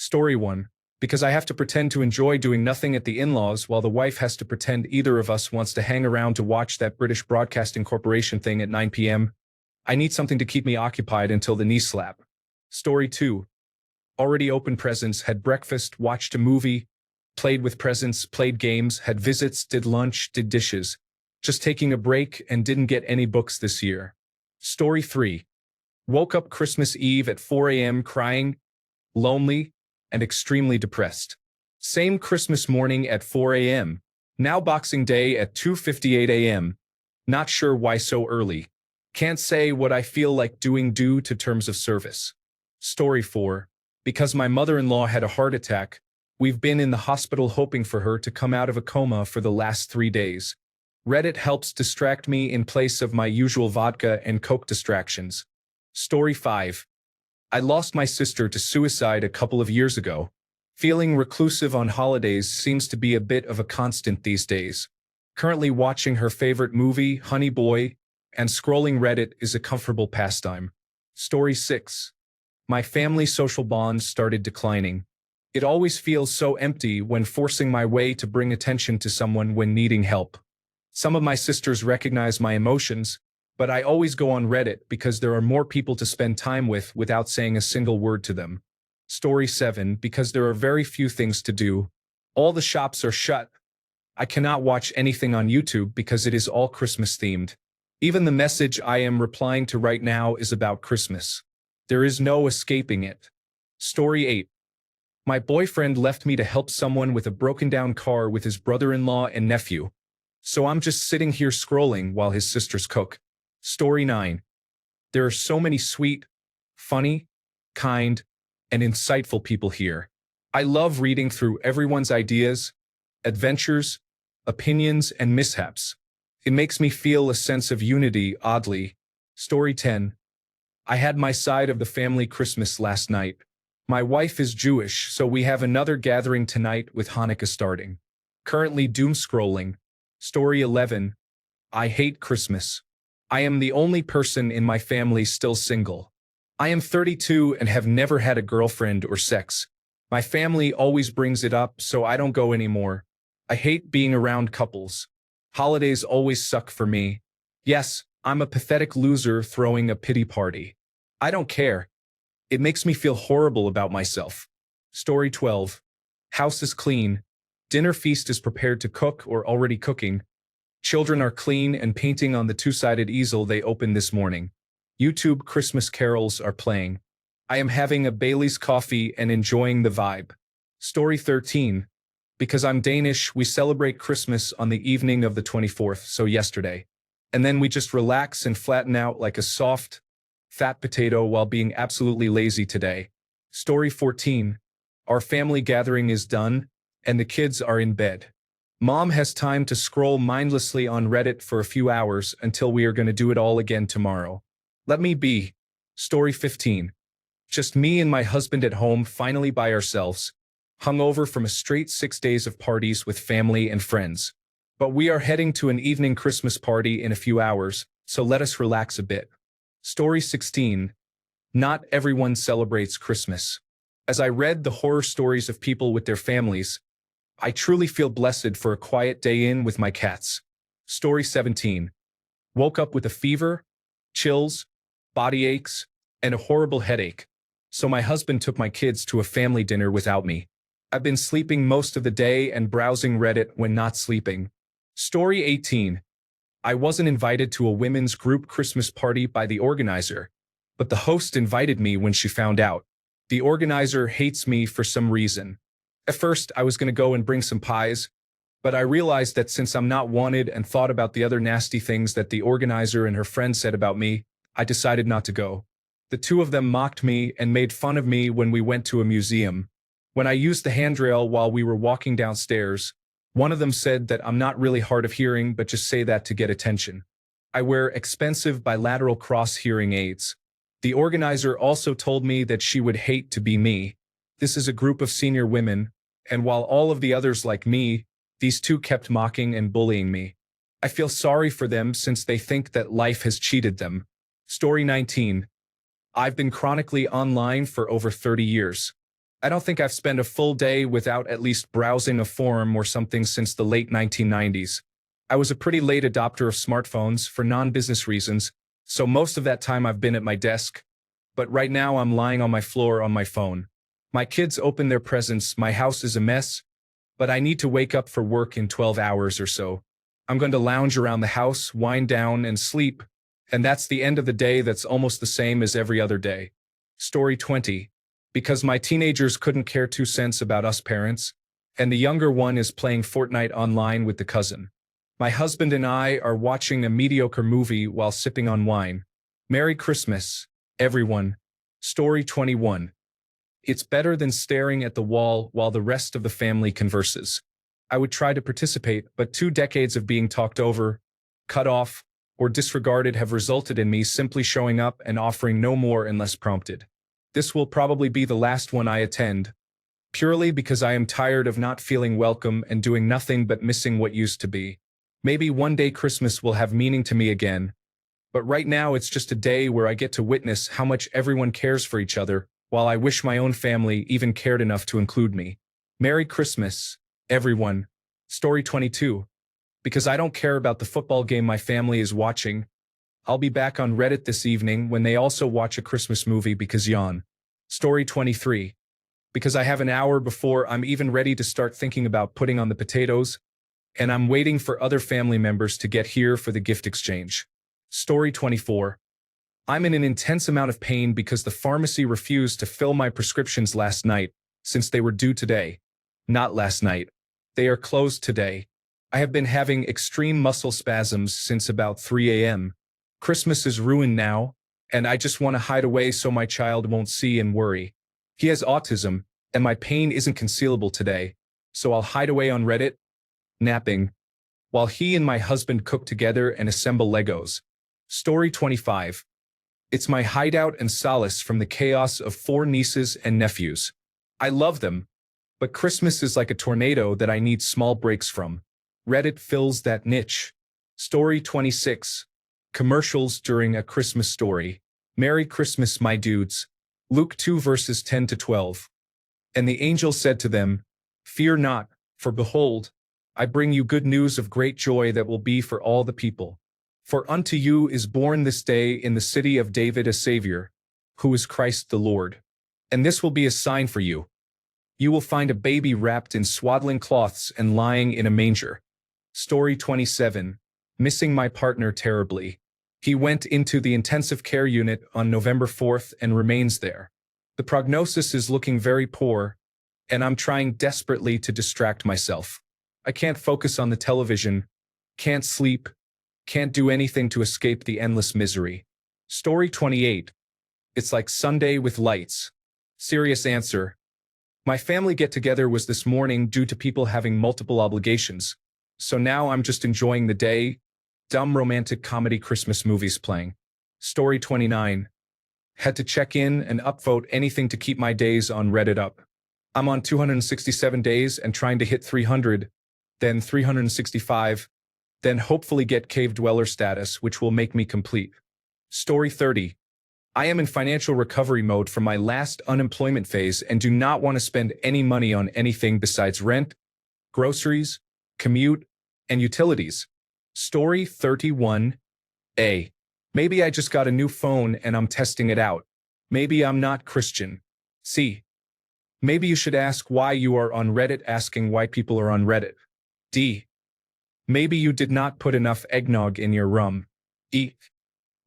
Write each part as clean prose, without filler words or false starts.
Story 1. Because I have to pretend to enjoy doing nothing at the in-laws while the wife has to pretend either of us wants to hang around to watch that British Broadcasting Corporation thing at 9 p.m. I need something to keep me occupied until the knee slap. Story 2. Already opened presents, had breakfast, watched a movie, played with presents, played games, had visits, did lunch, did dishes. Just taking a break and didn't get any books this year. Story 3. Woke up Christmas Eve at 4 a.m. crying, lonely, and extremely depressed. Same Christmas morning at 4 a.m. Now Boxing Day at 2:58 a.m. Not sure why so early. Can't say what I feel like doing due to terms of service. Story 4. Because my mother-in-law had a heart attack, we've been in the hospital hoping for her to come out of a coma for the last 3 days. Reddit helps distract me in place of my usual vodka and coke distractions. Story 5. I lost my sister to suicide a couple of years ago. Feeling reclusive on holidays seems to be a bit of a constant these days. Currently watching her favorite movie, Honey Boy, and scrolling Reddit is a comfortable pastime. Story 6. My family social bonds started declining. It always feels so empty when forcing my way to bring attention to someone when needing help. Some of my sisters recognize my emotions, but I always go on Reddit because there are more people to spend time with without saying a single word to them. Story 7. Because there are very few things to do. All the shops are shut. I cannot watch anything on YouTube because it is all Christmas themed. Even the message I am replying to right now is about Christmas. There is no escaping it. Story 8. My boyfriend left me to help someone with a broken down car with his brother-in-law and nephew. So I'm just sitting here scrolling while his sisters cook. Story 9. There are so many sweet, funny, kind, and insightful people here. I love reading through everyone's ideas, adventures, opinions, and mishaps. It makes me feel a sense of unity, oddly. Story 10. I had my side of the family Christmas last night. My wife is Jewish, so we have another gathering tonight with Hanukkah starting. Currently doom scrolling. Story 11. I hate Christmas. I am the only person in my family still single. I am 32 and have never had a girlfriend or sex. My family always brings it up, so I don't go anymore. I hate being around couples. Holidays always suck for me. Yes, I'm a pathetic loser throwing a pity party. I don't care. It makes me feel horrible about myself. Story 12. House is clean. Dinner feast is prepared to cook or already cooking. Children are clean and painting on the two-sided easel they opened this morning. YouTube Christmas carols are playing. I am having a Bailey's coffee and enjoying the vibe. Story 13. Because I'm Danish, we celebrate Christmas on the evening of the 24th, so yesterday. And then we just relax and flatten out like a soft, fat potato while being absolutely lazy today. Story 14. Our family gathering is done, and the kids are in bed. Mom has time to scroll mindlessly on Reddit for a few hours until we are going to do it all again tomorrow. Let me be. Story 15. Just me and my husband at home, finally by ourselves, hungover from a straight 6 days of parties with family and friends. But we are heading to an evening Christmas party in a few hours, so let us relax a bit. Story 16. Not everyone celebrates Christmas. As I read the horror stories of people with their families, I truly feel blessed for a quiet day in with my cats. Story 17. Woke up with a fever, chills, body aches, and a horrible headache. So my husband took my kids to a family dinner without me. I've been sleeping most of the day and browsing Reddit when not sleeping. Story 18. I wasn't invited to a women's group Christmas party by the organizer, but the host invited me when she found out. The organizer hates me for some reason. At first, I was going to go and bring some pies, but I realized that since I'm not wanted and thought about the other nasty things that the organizer and her friend said about me, I decided not to go. The two of them mocked me and made fun of me when we went to a museum. When I used the handrail while we were walking downstairs, one of them said that I'm not really hard of hearing but just say that to get attention. I wear expensive bilateral cross hearing aids. The organizer also told me that she would hate to be me. This is a group of senior women, and while all of the others like me, these two kept mocking and bullying me. I feel sorry for them since they think that life has cheated them. Story 19. I've been chronically online for over 30 years. I don't think I've spent a full day without at least browsing a forum or something since the late 1990s. I was a pretty late adopter of smartphones for non-business reasons, so most of that time I've been at my desk. But right now I'm lying on my floor on my phone. My kids open their presents, my house is a mess, but I need to wake up for work in 12 hours or so. I'm going to lounge around the house, wind down, and sleep, and that's the end of the day that's almost the same as every other day. Story 20. Because my teenagers couldn't care 2 cents about us parents, and the younger one is playing Fortnite online with the cousin. My husband and I are watching a mediocre movie while sipping on wine. Merry Christmas, everyone. Story 21. It's better than staring at the wall while the rest of the family converses. I would try to participate, but 2 decades of being talked over, cut off, or disregarded have resulted in me simply showing up and offering no more unless prompted. This will probably be the last one I attend, purely because I am tired of not feeling welcome and doing nothing but missing what used to be. Maybe one day Christmas will have meaning to me again, but right now it's just a day where I get to witness how much everyone cares for each other, while I wish my own family even cared enough to include me. Merry Christmas, everyone. Story 22. Because I don't care about the football game my family is watching, I'll be back on Reddit this evening when they also watch a Christmas movie because yawn. Story 23. Because I have an hour before I'm even ready to start thinking about putting on the potatoes, and I'm waiting for other family members to get here for the gift exchange. Story 24. I'm in an intense amount of pain because the pharmacy refused to fill my prescriptions last night, since they were due today. Not last night. They are closed today. I have been having extreme muscle spasms since about 3 a.m. Christmas is ruined now, and I just want to hide away so my child won't see and worry. He has autism, and my pain isn't concealable today, so I'll hide away on Reddit, napping, while he and my husband cook together and assemble Legos. Story 25. It's my hideout and solace from the chaos of 4 nieces and nephews. I love them, but Christmas is like a tornado that I need small breaks from. Reddit fills that niche. Story 26. Commercials during a Christmas story. Merry Christmas, my dudes. Luke 2 verses 10 to 12. And the angel said to them, Fear not, for behold, I bring you good news of great joy that will be for all the people. For unto you is born this day in the city of David a Savior, who is Christ the Lord. And this will be a sign for you. You will find a baby wrapped in swaddling cloths and lying in a manger. Story 27. Missing my partner terribly. He went into the intensive care unit on November 4th and remains there. The prognosis is looking very poor, and I'm trying desperately to distract myself. I can't focus on the television, can't sleep, can't do anything to escape the endless misery. Story 28. It's like Sunday with lights. Serious answer. My family get-together was this morning due to people having multiple obligations, so now I'm just enjoying the day. Dumb romantic comedy Christmas movies playing. Story 29. Had to check in and upvote anything to keep my days on Reddit up. I'm on 267 days and trying to hit 300, then 365, then hopefully get cave dweller status, which will make me complete. Story 30. I am in financial recovery mode from my last unemployment phase and do not want to spend any money on anything besides rent, groceries, commute, and utilities. Story 31. A. Maybe I just got a new phone and I'm testing it out. Maybe I'm not Christian. C. Maybe you should ask why you are on Reddit asking why people are on Reddit. D. Maybe you did not put enough eggnog in your rum. E.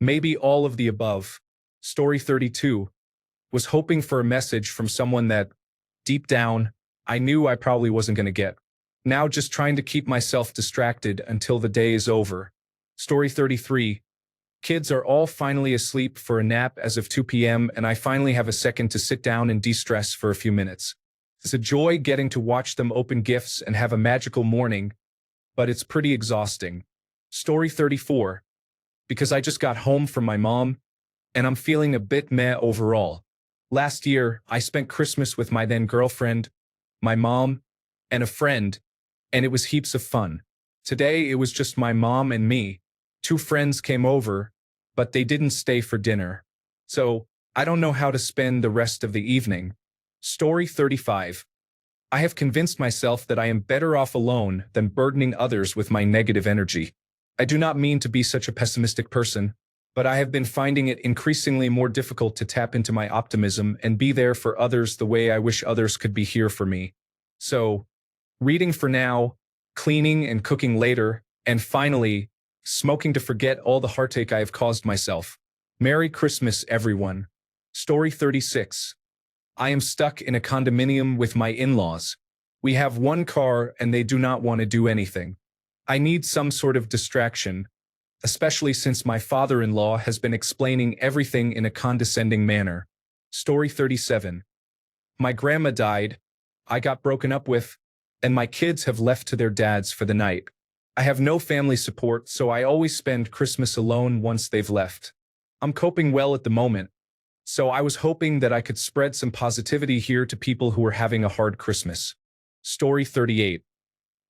Maybe all of the above. Story 32. Was hoping for a message from someone that, deep down, I knew I probably wasn't going to get. Now just trying to keep myself distracted until the day is over. Story 33. Kids are all finally asleep for a nap as of 2 p.m. and I finally have a second to sit down and de-stress for a few minutes. It's a joy getting to watch them open gifts and have a magical morning, but it's pretty exhausting. Story 34. Because I just got home from my mom, and I'm feeling a bit meh overall. Last year, I spent Christmas with my then girlfriend, my mom, and a friend, and it was heaps of fun. Today, it was just my mom and me. 2 friends came over, but they didn't stay for dinner. So, I don't know how to spend the rest of the evening. Story 35. I have convinced myself that I am better off alone than burdening others with my negative energy. I do not mean to be such a pessimistic person, but I have been finding it increasingly more difficult to tap into my optimism and be there for others the way I wish others could be here for me. So, reading for now, cleaning and cooking later, and finally, smoking to forget all the heartache I have caused myself. Merry Christmas, everyone. Story 36. I am stuck in a condominium with my in-laws. We have one car and they do not want to do anything. I need some sort of distraction, especially since my father-in-law has been explaining everything in a condescending manner. Story 37. My grandma died, I got broken up with, and my kids have left to their dads for the night. I have no family support, so I always spend Christmas alone once they've left. I'm coping well at the moment, so I was hoping that I could spread some positivity here to people who are having a hard Christmas. Story 38.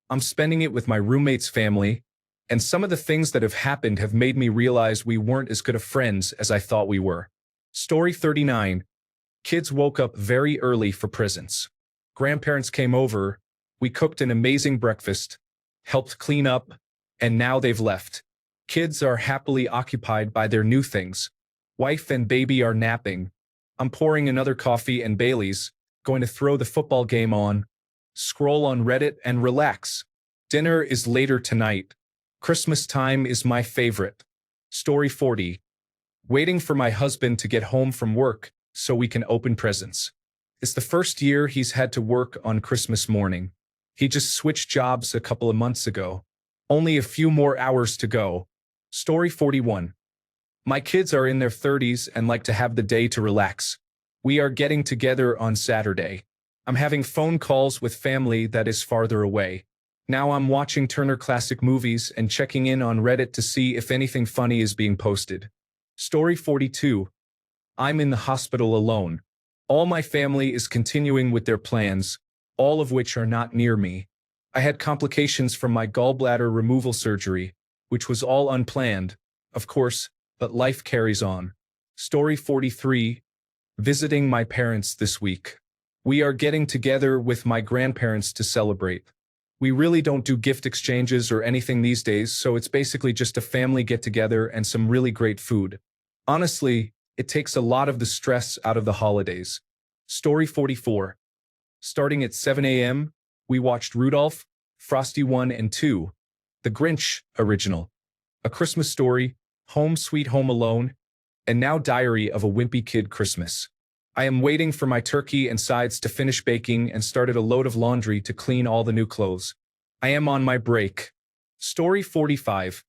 I'm spending it with my roommate's family, and some of the things that have happened have made me realize we weren't as good of friends as I thought we were. Story 39. Kids woke up very early for presents. Grandparents came over, we cooked an amazing breakfast, helped clean up, and now they've left. Kids are happily occupied by their new things. Wife and baby are napping. I'm pouring another coffee and Bailey's, going to throw the football game on, scroll on Reddit and relax. Dinner is later tonight. Christmas time is my favorite. Story 40. Waiting for my husband to get home from work so we can open presents. It's the first year he's had to work on Christmas morning. He just switched jobs a couple of months ago. Only a few more hours to go. Story 41. My kids are in their 30s and like to have the day to relax. We are getting together on Saturday. I'm having phone calls with family that is farther away. Now I'm watching Turner Classic Movies and checking in on Reddit to see if anything funny is being posted. Story 42. I'm in the hospital alone. All my family is continuing with their plans, all of which are not near me. I had complications from my gallbladder removal surgery, which was all unplanned, of course, but life carries on. Story 43. Visiting my parents this week. We are getting together with my grandparents to celebrate. We really don't do gift exchanges or anything these days, so it's basically just a family get-together and some really great food. Honestly, it takes a lot of the stress out of the holidays. Story 44. Starting at 7 a.m., we watched Rudolph, Frosty 1 and 2, The Grinch original, A Christmas Story, Home Sweet Home Alone, and now Diary of a Wimpy Kid Christmas. I am waiting for my turkey and sides to finish baking and started a load of laundry to clean all the new clothes. I am on my break. Story 45.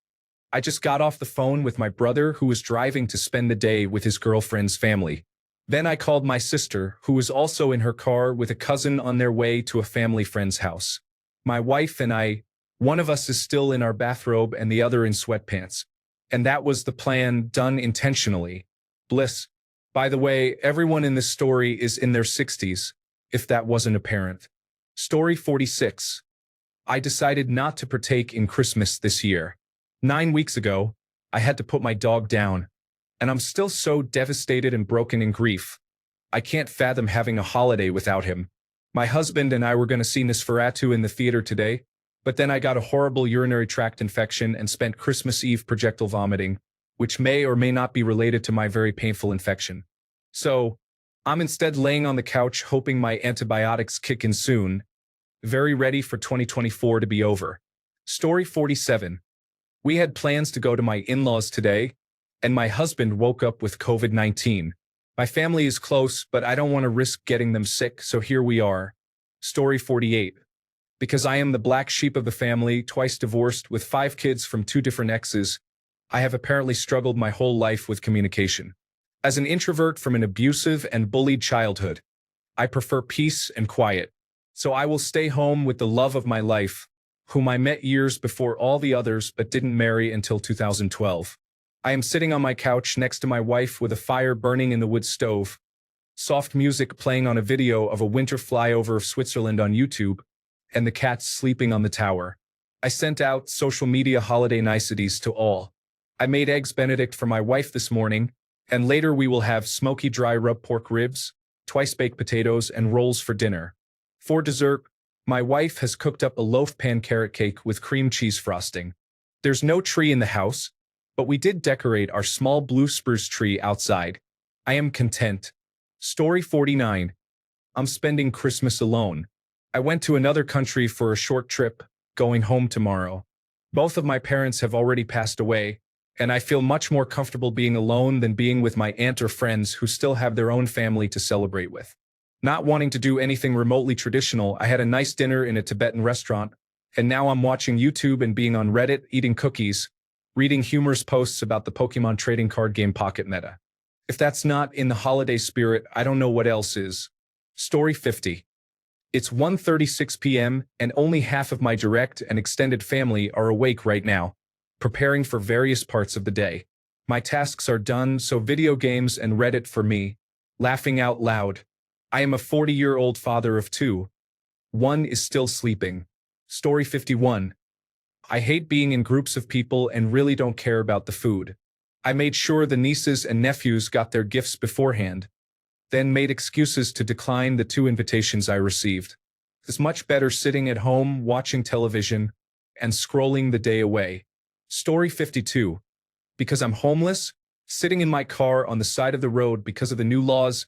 I just got off the phone with my brother who was driving to spend the day with his girlfriend's family. Then I called my sister, who was also in her car with a cousin on their way to a family friend's house. My wife and I, one of us is still in our bathrobe and the other in sweatpants. And that was the plan, done intentionally. Bliss. By the way, everyone in this story is in their 60s, if that wasn't apparent. Story 46. I decided not to partake in Christmas this year. 9 weeks ago, I had to put my dog down, and I'm still so devastated and broken in grief. I can't fathom having a holiday without him. My husband and I were going to see Nosferatu in the theater today, but then I got a horrible urinary tract infection and spent Christmas Eve projectile vomiting, which may or may not be related to my very painful infection. So, I'm instead laying on the couch hoping my antibiotics kick in soon, very ready for 2024 to be over. Story 47. We had plans to go to my in-laws today, and my husband woke up with COVID-19. My family is close, but I don't want to risk getting them sick, so here we are. Story 48. Because I am the black sheep of the family, twice divorced with 5 kids from 2 different exes, I have apparently struggled my whole life with communication. As an introvert from an abusive and bullied childhood, I prefer peace and quiet. So I will stay home with the love of my life, whom I met years before all the others but didn't marry until 2012. I am sitting on my couch next to my wife with a fire burning in the wood stove, soft music playing on a video of a winter flyover of Switzerland on YouTube, and the cats sleeping on the tower. I sent out social media holiday niceties to all. I made eggs Benedict for my wife this morning, and later we will have smoky dry rub pork ribs, twice baked potatoes, and rolls for dinner. For dessert, my wife has cooked up a loaf pan carrot cake with cream cheese frosting. There's no tree in the house, but we did decorate our small blue spruce tree outside. I am content. Story 49. I'm spending Christmas alone. I went to another country for a short trip, going home tomorrow. Both of my parents have already passed away, and I feel much more comfortable being alone than being with my aunt or friends who still have their own family to celebrate with. Not wanting to do anything remotely traditional, I had a nice dinner in a Tibetan restaurant, and now I'm watching YouTube and being on Reddit, eating cookies, reading humorous posts about the Pokemon trading card game Pocket Meta. If that's not in the holiday spirit, I don't know what else is. Story 50. It's 1:36 p.m. and only half of my direct and extended family are awake right now, preparing for various parts of the day. My tasks are done, so video games and Reddit for me. Laughing out loud. I am a 40-year-old father of two. One is still sleeping. Story 51. I hate being in groups of people and really don't care about the food. I made sure the nieces and nephews got their gifts beforehand, then made excuses to decline the 2 invitations I received. It's much better sitting at home, watching television, and scrolling the day away. Story 52. Because I'm homeless, sitting in my car on the side of the road because of the new laws,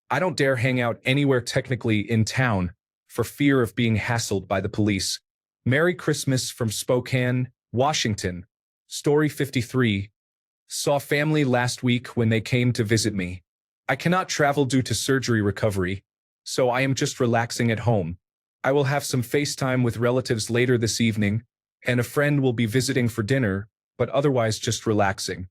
I don't dare hang out anywhere technically in town for fear of being hassled by the police. Merry Christmas from Spokane, Washington. Story 53. Saw family last week when they came to visit me. I cannot travel due to surgery recovery, so I am just relaxing at home. I will have some FaceTime with relatives later this evening, and a friend will be visiting for dinner, but otherwise just relaxing.